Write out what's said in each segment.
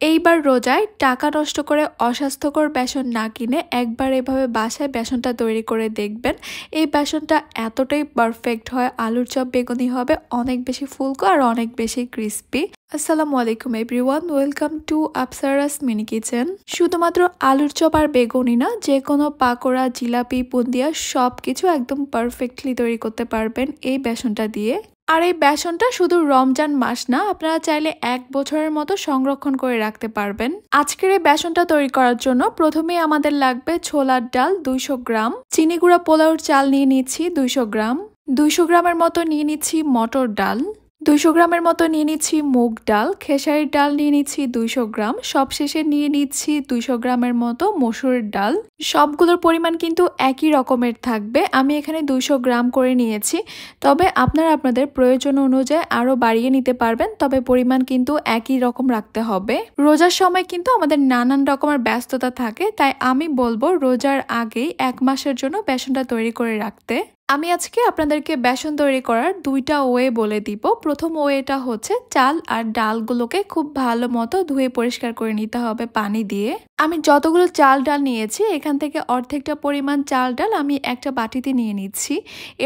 এইবার রোজায় টাকা নষ্ট করে অস্বাস্থ্যকর বেসন না কিনে একবার এভাবে বাসায় বেসনটা তৈরি করে দেখবেন। এই বেসনটা এতটাই পারফেক্ট হয়, আলুর চপ বেগুনি হবে অনেক বেশি ফুলকো আর অনেক বেশি ক্রিস্পি। আসসালামু আলাইকুম everyone, welcome to Apsara's mini kitchen. শুধুমাত্র আলুর চপ আর বেগুনি না, যে কোনো পাকোড়া, জিলাপি, বুন্দিয়া সবকিছু একদম পারফেক্টলি তৈরি করতে পারবেন এই বেসনটা দিয়ে। আর এই বেসনটা শুধু রমজান মাস না, আপনারা চাইলে 1 বছরের মতো সংরক্ষণ করে রাখতে পারবেন। আজকের এই বেসনটা তৈরি করার জন্য প্রথমেই আমাদের লাগবে ছোলার ডাল 200 গ্রাম, চিনি গুঁড়া পোলাওর চাল নিয়ে নিচ্ছি 200 গ্রাম, 200 গ্রামের মতো নিয়ে নিচ্ছি মটর ডাল, 200 গ্রামের মতো নিয়ে নিচ্ছি মুগ ডাল, খেসারির ডাল নিয়ে নিচ্ছি 200 গ্রাম, সবশেষে নিয়ে নিচ্ছি 200 গ্রামের মতো মসুরের ডাল। সবগুলোর পরিমাণ কিন্তু একই রকমের থাকবে, আমি এখানে 200 গ্রাম করে নিয়েছি। তবে আপনারা আপনাদের প্রয়োজন অনুযায়ী আরও বাড়িয়ে নিতে পারবেন, তবে পরিমাণ কিন্তু একই রকম রাখতে হবে। রোজার সময় কিন্তু আমাদের নানান রকমের ব্যস্ততা থাকে, তাই আমি বলবো রোজার আগেই 1 মাসের জন্য বেসনটা তৈরি করে রাখতে। আমি আজকে আপনাদেরকে বেসন তৈরি করার 2টা ওয়ে বলে দিব। প্রথম ওয়েটা হচ্ছে চাল আর ডালগুলোকে খুব ভালো মতো ধুয়ে পরিষ্কার করে নিতে হবে পানি দিয়ে। আমি যতগুলো চাল ডাল নিয়েছি এখান থেকে অর্ধেকটা পরিমাণ চাল ডাল আমি একটা বাটিতে নিয়ে নিচ্ছি।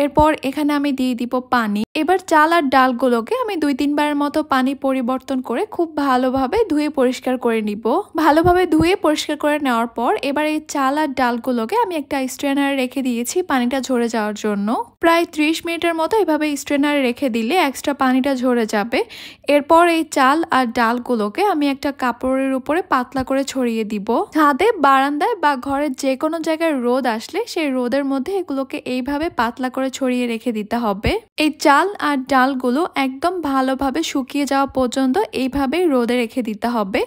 এরপর এখানে আমি দিয়ে দিব পানি। এবার চাল আর ডালগুলোকে আমি 2-3 বারের মতো পানি পরিবর্তন করে খুব ভালোভাবে ধুয়ে পরিষ্কার করে নিব। ভালোভাবে ধুয়ে পরিষ্কার করে নেওয়ার পর এবার এই চাল আর ডালগুলোকে আমি একটা স্ট্রেনারে রেখে দিয়েছি পানিটা ঝরে যাওয়ার জন্য। প্রায় 30 মিনিটের মতো এভাবে স্ট্রেনারে রেখে দিলে এক্সট্রা পানিটা ঝরে যাবে। এরপর এই চাল আর ডালগুলোকে আমি একটা কাপড়ের উপরে পাতলা করে ছড়িয়ে দিব। ছাদে, বারান্দায় বা ঘরের যে কোনো জায়গায় রোদ আসলে সেই রোদের মধ্যে এগুলোকে এইভাবে পাতলা করে ছড়িয়ে রেখে দিতে হবে। এই চাল আর ডালগুলো একদম ভালোভাবে শুকিয়ে যাওয়া পর্যন্ত এইভাবেই রোদে রেখে দিতে হবে।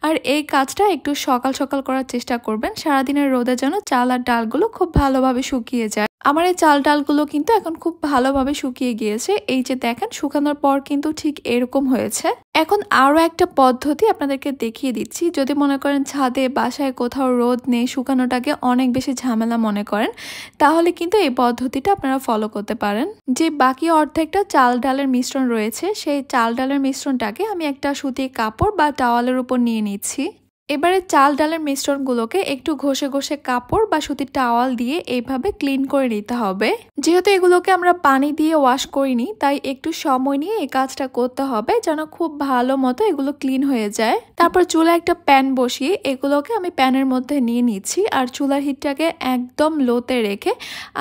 আর এই কাজটা একটু সকাল সকাল করার চেষ্টা করবেন, সারাদিনের রোদে যেন চাল আর ডালগুলো খুব ভালোভাবে শুকিয়ে যায়। আমার এই চাল ডালগুলো কিন্তু এখন খুব ভালোভাবে শুকিয়ে গিয়েছে। এই যে দেখেন, শুকানোর পর কিন্তু ঠিক এরকম হয়েছে। এখন আরও একটা পদ্ধতি আপনাদেরকে দেখিয়ে দিচ্ছি। যদি মনে করেন ছাদে, বাসায় কোথাও রোদ নেই, শুকানোটাকে অনেক বেশি ঝামেলা মনে করেন, তাহলে কিন্তু এই পদ্ধতিটা আপনারা ফলো করতে পারেন। যে বাকি অর্ধেকটা চাল ডালের মিশ্রণ রয়েছে, সেই চাল ডালের মিশ্রণটাকে আমি একটা সুতির কাপড় বা টাওয়ালের উপর নিয়ে নিচ্ছি। এবারে চাল ডালের মিশ্রণগুলোকে একটু ঘষে ঘষে কাপড় বা সুতির টাওয়াল দিয়ে এইভাবে ক্লিন করে নিতে হবে। যেহেতু এগুলোকে আমরা পানি দিয়ে ওয়াশ করিনি, তাই একটু সময় নিয়ে এই কাজটা করতে হবে যেন খুব ভালো মতো এগুলো ক্লিন হয়ে যায়। তারপর চুলায় একটা প্যান বসিয়ে এগুলোকে আমি প্যানের মধ্যে নিয়ে নিচ্ছি আর চুলার হিটটাকে একদম লোতে রেখে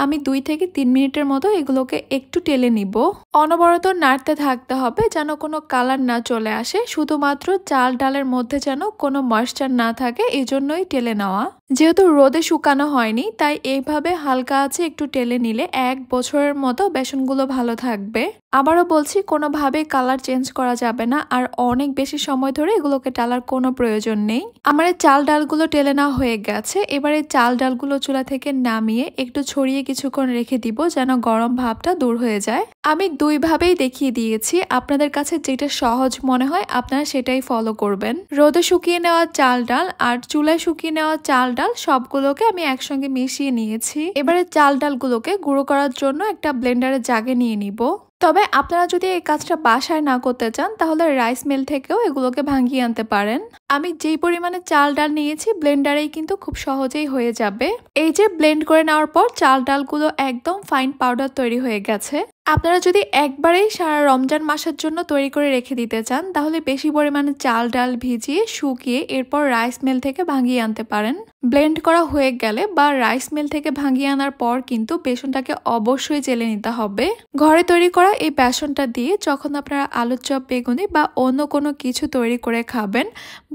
আমি 2 থেকে 3 মিনিটের মতো এগুলোকে একটু টেলে নিব। অনবরত নাড়তে থাকতে হবে যেন কোনো কালার না চলে আসে, শুধুমাত্র চাল ডালের মধ্যে যেন কোনো ময়েশ্চার না থাকে, এই জন্যই টেলে নেওয়া। যেহেতু রোদে শুকানো হয়নি, তাই এইভাবে হালকা আছে একটু টেলে নিলে 1 বছরের মতো বেসনগুলো ভালো থাকবে। আবারও বলছি, কোনোভাবে কালার চেঞ্জ করা যাবে না আর অনেক বেশি সময় ধরে এগুলোকে টালার কোনো প্রয়োজন নেই। আমার এই চাল ডালগুলো টেলে নেওয়া হয়ে গেছে। এবারে চাল ডালগুলো চুলা থেকে নামিয়ে একটু ছড়িয়ে কিছুক্ষণ রেখে দিব যেন গরম ভাবটা দূর হয়ে যায়। আমি 2 ভাবেই দেখিয়ে দিয়েছি, আপনাদের কাছে যেটা সহজ মনে হয় আপনারা সেটাই ফলো করবেন। রোদে শুকিয়ে নেওয়া চাল ডাল আর চুলায় শুকিয়ে নেওয়া চাল ডাল সবগুলোকে আমি একসঙ্গে মিশিয়ে নিয়েছি। এবারে চাল ডালগুলোকে গুঁড়ো করার জন্য একটা ব্লেন্ডারের জাগে নিয়ে নিব। তবে আপনারা যদি এই কাজটা বাসায় না করতে চান তাহলে রাইস মিল থেকেও এগুলোকে ভাঙিয়ে আনতে পারেন। আমি যেই পরিমাণে চাল ডাল নিয়েছি ব্লেন্ডারেই কিন্তু খুব সহজেই হয়ে যাবে। এই যে ব্লেন্ড করে নেওয়ার পর চাল ডালগুলো একদম ফাইন পাউডার তৈরি হয়ে গেছে। আপনারা যদি একবারেই সারা রমজান মাসের জন্য তৈরি করে রেখে দিতে চান তাহলে বেশি পরিমাণে চাল ডাল ভিজিয়ে শুকিয়ে এরপর রাইস মিল থেকে ভাঙিয়ে আনতে পারেন। ব্লেন্ড করা হয়ে গেলে বা রাইস মিল থেকে ভাঙিয়ে আনার পর কিন্তু বেসনটাকে অবশ্যই জেলে নিতে হবে। ঘরে তৈরি করা এই বেসনটা দিয়ে যখন আপনারা আলুর চপ, বেগুনি বা অন্য কোনো কিছু তৈরি করে খাবেন,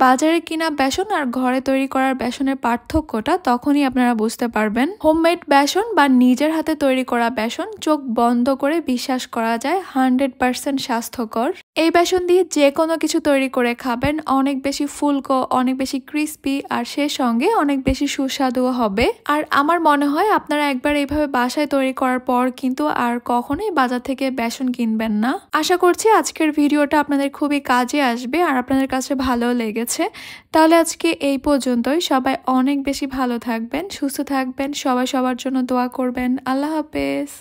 বাজারে কিনা বেসন আর ঘরে তৈরি করার বেসনের পার্থক্যটা তখনই আপনারা বুঝতে পারবেন। হোমমেড বেসন বা নিজের হাতে তৈরি করা বেসন চোখ বন্ধ করে বিশ্বাস করা যায় 100% স্বাস্থ্যকর। এই বেসন দিয়ে যে কোনো কিছু তৈরি করে খাবেন, অনেক বেশি ফুলকো, অনেক বেশি ক্রিস্পি আর সেই সঙ্গে অনেক বেশি সুস্বাদুও হবে। আর আমার মনে হয় আপনারা একবার এইভাবে বাসায় তৈরি করার পর কিন্তু আর কখনোই বাজার থেকে বেসন কিনবেন না। আশা করছি আজকের ভিডিওটা আপনাদের খুবই কাজে আসবে আর আপনাদের কাছে ভালো লেগেছে। তাহলে আজকে এই পর্যন্তই। সবাই অনেক বেশি ভালো থাকবেন, সুস্থ থাকবেন, সবাই সবার জন্য দোয়া করবেন। আল্লাহ হাফেজ।